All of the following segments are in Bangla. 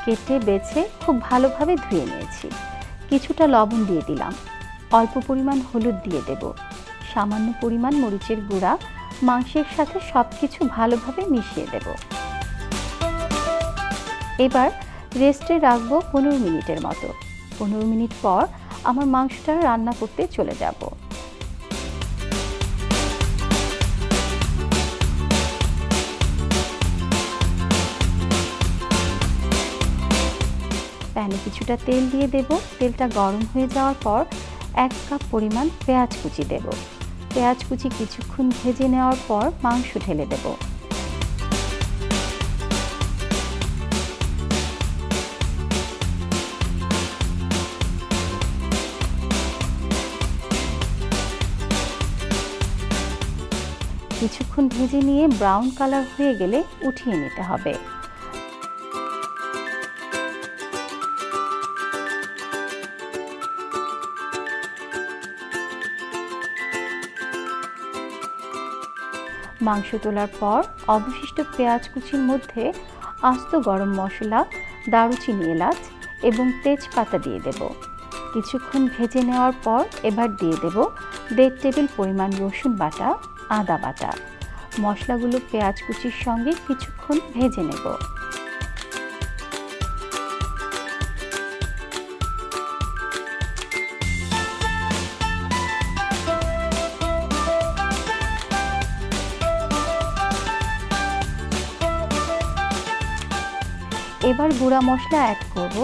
কেটে বেছে খুব ভালোভাবে ধুয়ে নিয়েছি। কিছুটা লবণ দিয়ে দিলাম, অল্প পরিমাণ হলুদ দিয়ে দেব, সামান্য পরিমাণ মরিচের গুঁড়া। মাংসের সাথে সব কিছু ভালোভাবে মিশিয়ে দেব। এবার রেস্টে রাখবো 15 মিনিটের মতো। 15 মিনিট পর আমার মাংসটা রান্না করতে চলে যাব। প্যানে কিছুটা তেল দিয়ে দেব। তেলটা গরম হয়ে যাওয়ার পর 1 কাপ পরিমাণ পেঁয়াজ কুচি দেব। পেঁয়াজ কুচি কিছুক্ষণ ভেজে নেওয়ার পর মাংস ঢেলে দেব। কিছুক্ষণ ভেজে নিয়ে ব্রাউন কালার হয়ে গেলে উঠিয়ে নিতে হবে। মাংস তোলার পর অবশিষ্ট পেঁয়াজ কুচির মধ্যে আস্ত গরম মশলা, দারুচিনি, এলাচ এবং তেজপাতা দিয়ে দেব। কিছুক্ষণ ভেজে নেওয়ার পর এবার দিয়ে দেব 1.5 টেবিল পরিমাণ রসুন বাটা, আদা বাটা। মশলাগুলো পেঁয়াজ কুচির সঙ্গে কিছুক্ষণ ভেজে নেব। এবার গুঁড়া মশলা অ্যাড করব।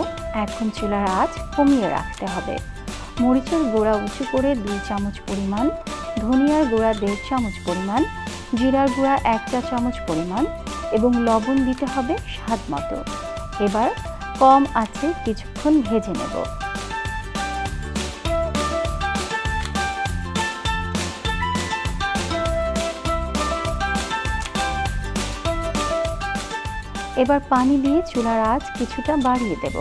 এখন চুলার আঁচ কমিয়ে রাখতে হবে। মরিচের গুঁড়া উঁচু করে 2 চামচ পরিমাণ, ধনিয়ার গুঁড়া 1.5 চামচ পরিমাণ, জিরার গুঁড়া 1 চা চামচ পরিমাণ এবং লবণ দিতে হবে স্বাদ মতো। এবার কম আঁচে কিছুক্ষণ ভেজে নেব। এবার পানি দিয়ে চুলার আঁচ কিছুটা বাড়িয়ে দেব।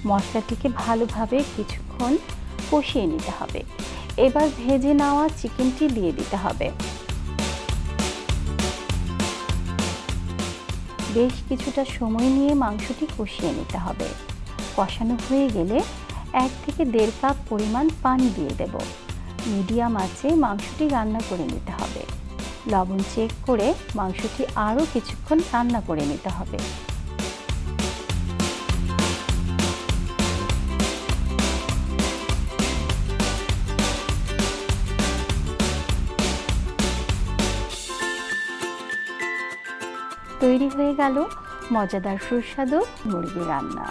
মশলাটিকে ভালোভাবে কিছুক্ষণ কষিয়ে নিতে হবে। এবার ভেজে নেওয়া চিকেনটি দিয়ে দিতে হবে। বেশ কিছুটা সময় নিয়ে মাংসটি কষিয়ে নিতে হবে। কষানো হয়ে গেলে 1 থেকে 1.5 কাপ পরিমাণ পানি দিয়ে দেব। মিডিয়াম আঁচে মাংসটি রান্না করে নিতে হবে। লবণ চেক করে মাংসটি আরও কিছুক্ষণ রান্না করে নিতে হবে। তৈরি হয়ে গেল মজাদার সুস্বাদু মুরগি রান্না।